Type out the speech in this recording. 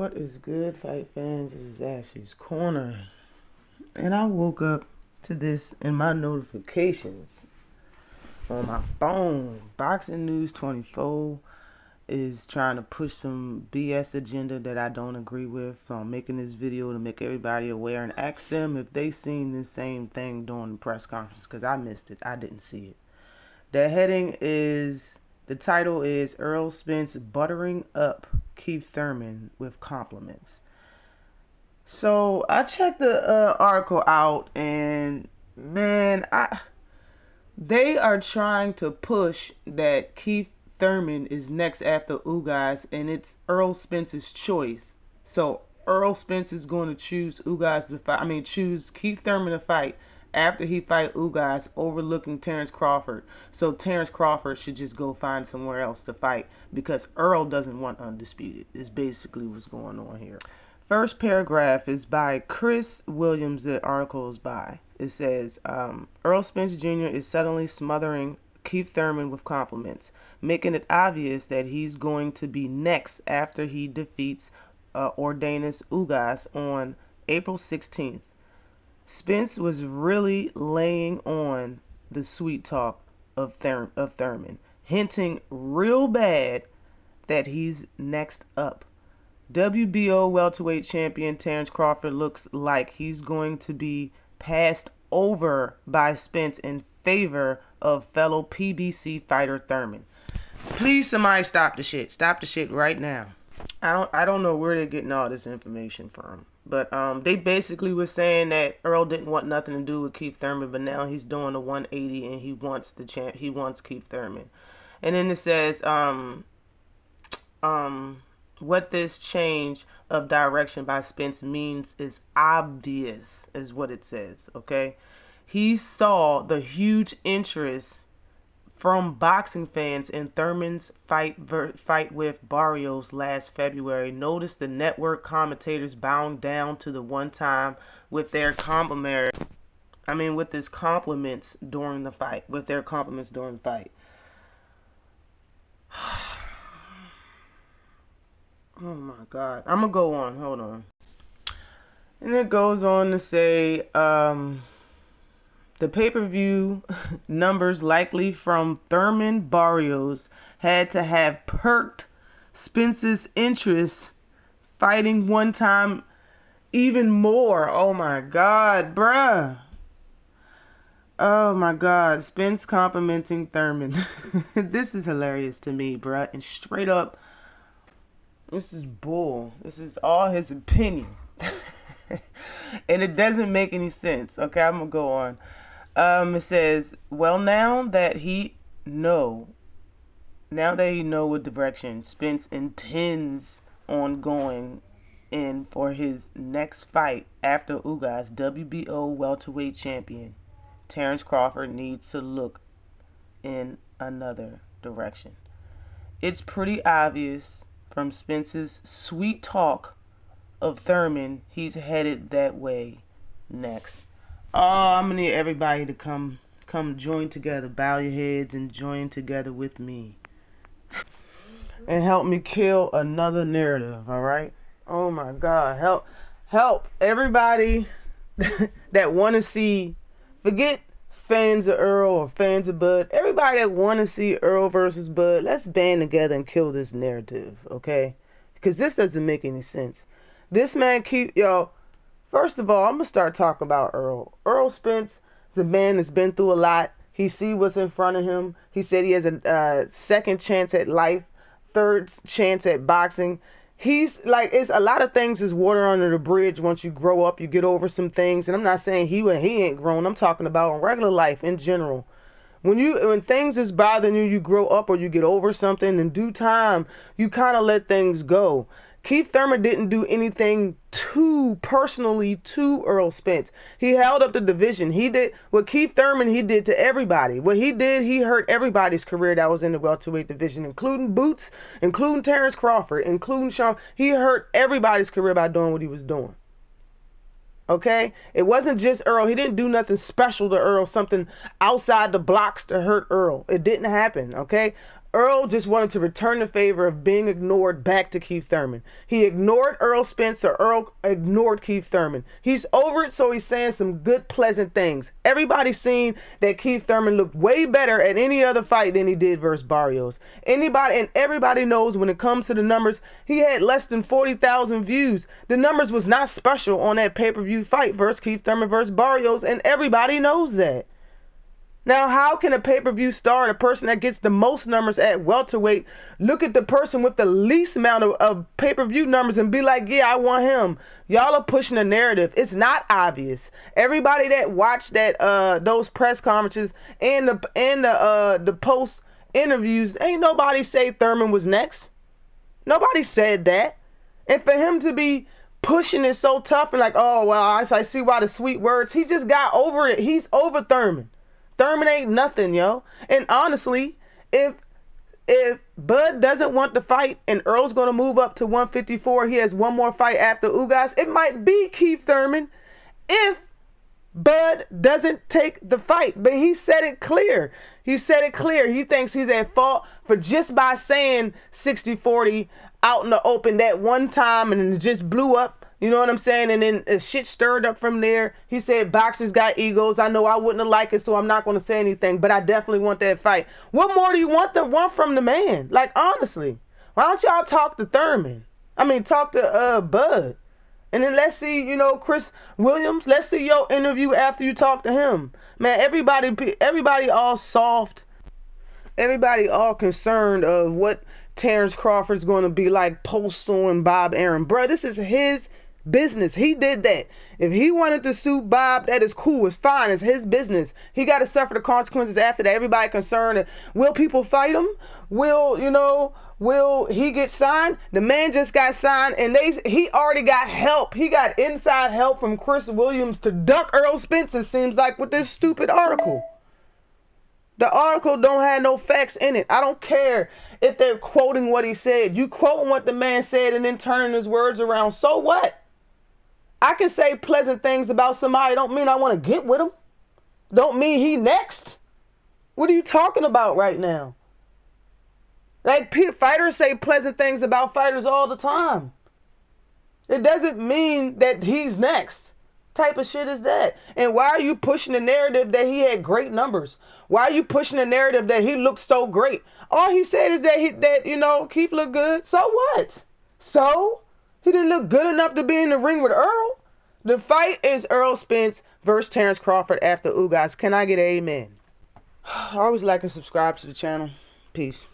What is good, fight fans? This is Ashley's Corner. And I woke up to this in my notifications on my phone. Boxing News 24 is trying to push some BS agenda that I don't agree with. So I'm making this video to make everybody aware and ask them if they seen the same thing during the press conference, because I missed it. I didn't see it. The title is Errol Spence buttering up Keith Thurman with compliments. So I checked the article out, and man, they are trying to push that Keith Thurman is next after Ugas, and it's Errol Spence's choice. So Errol Spence is going to choose Ugas to fight. Choose Keith Thurman to fight after he fight Ugas, overlooking Terence Crawford. So Terence Crawford should just go find somewhere else to fight because Errol doesn't want undisputed. Is basically what's going on here. First paragraph is by Chris Williams. The article is by. It says, Errol Spence Jr. is suddenly smothering Keith Thurman with compliments, making it obvious that he's going to be next after he defeats Ordenis Ugas on April 16th. Spence was really laying on the sweet talk of Thurman, hinting real bad that he's next up. WBO welterweight champion Terence Crawford looks like he's going to be passed over by Spence in favor of fellow PBC fighter Thurman. Please, somebody stop the shit. Stop the shit right now. I don't know where they're getting all this information from, but they basically were saying that Earl didn't want nothing to do with Keith Thurman, but now he's doing a 180 and he wants he wants Keith Thurman. And then it says what this change of direction by Spence means is obvious, is what it says, okay? He saw the huge interest from boxing fans in Thurman's fight with Barrios last February. Noticed the network commentators bowing down to the one time with their compliments during the fight. Oh my God. I'm going to go on. Hold on. And it goes on to say, the pay-per-view numbers likely from Thurman Barrios had to have perked Spence's interest fighting one time even more. Oh my God, bruh. Oh my God. Spence complimenting Thurman. This is hilarious to me, bruh. And straight up, this is bull. This is all his opinion. And it doesn't make any sense. Okay, I'm going to go on. It says, well, now that he know what direction Spence intends on going in for his next fight after Ugas, WBO welterweight champion Terence Crawford needs to look in another direction. It's pretty obvious from Spence's sweet talk of Thurman, he's headed that way next. Oh, I'm gonna need everybody to come join together, bow your heads and join together with me and help me kill another narrative. All right? Oh my God, help everybody that want to see. Forget fans of Earl or fans of Bud. Everybody that want to see Earl versus Bud, let's band together and kill this narrative, okay? Because this doesn't make any sense. This man first of all, I'm going to start talking about Earl. Errol Spence is a man that's been through a lot. He see what's in front of him. He said he has a second chance at life, third chance at boxing. He's like, it's a lot of things is water under the bridge. Once you grow up, you get over some things. And I'm not saying he ain't grown. I'm talking about in regular life in general. When things is bothering you, you grow up or you get over something. In due time, you kind of let things go. Keith Thurman didn't do anything personally to Errol Spence. He held up the division. He did what Keith Thurman he did to everybody. What he did, he hurt everybody's career that was in the welterweight division, including Boots, including Terence Crawford, including Sean. He hurt everybody's career by doing what he was doing. Okay? It wasn't just Earl. He didn't do nothing special to Earl, something outside the blocks to hurt Earl. It didn't happen, okay? Errol just wanted to return the favor of being ignored back to Keith Thurman. He ignored Errol Spence, or Errol ignored Keith Thurman. He's over it, so he's saying some good, pleasant things. Everybody's seen that Keith Thurman looked way better at any other fight than he did versus Barrios. Everybody knows when it comes to the numbers, he had less than 40,000 views. The numbers was not special on that pay-per-view fight versus Keith Thurman versus Barrios, and everybody knows that. Now, how can a pay-per-view star, the person that gets the most numbers at welterweight, look at the person with the least amount of pay-per-view numbers and be like, yeah, I want him? Y'all are pushing a narrative. It's not obvious. Everybody that watched those press conferences and the post interviews, ain't nobody say Thurman was next. Nobody said that. And for him to be pushing it so tough and like, oh, well, I see why the sweet words. He just got over it. He's over Thurman. Thurman ain't nothing, yo. And honestly, if Bud doesn't want the fight and Earl's going to move up to 154, he has one more fight after Ugas, it might be Keith Thurman if Bud doesn't take the fight. But he said it clear. He said it clear. He thinks he's at fault for just by saying 60-40 out in the open that one time, and it just blew up. You know what I'm saying? And then shit stirred up from there. He said boxers got egos. I know I wouldn't have liked it, so I'm not going to say anything. But I definitely want that fight. What more do you want from the man? Like, honestly, why don't y'all talk to Thurman? I mean, talk to Bud. And then let's see, Chris Williams. Let's see your interview after you talk to him. Man, everybody all soft. Everybody all concerned of what Terence Crawford's going to be like post-suing Bob Arum. Bruh, this is his business. He did that. If he wanted to sue Bob, that is cool. It's fine. It's his business. He got to suffer the consequences after that. Everybody concerned. Will people fight him? Will he get signed? The man just got signed, and he already got help. He got inside help from Chris Williams to duck Errol Spence, it seems like, with this stupid article. The article don't have no facts in it. I don't care if they're quoting what he said. You quoting what the man said and then turning his words around. So what? I can say pleasant things about somebody. Don't mean I want to get with him. Don't mean he next. What are you talking about right now? Like, fighters say pleasant things about fighters all the time. It doesn't mean that he's next. Type of shit is that? And why are you pushing the narrative that he had great numbers? Why are you pushing the narrative that he looked so great? All he said is that Keith looked good. So what? So he didn't look good enough to be in the ring with Earl. The fight is Errol Spence versus Terence Crawford after Ugas. Can I get an amen? Always like and subscribe to the channel. Peace.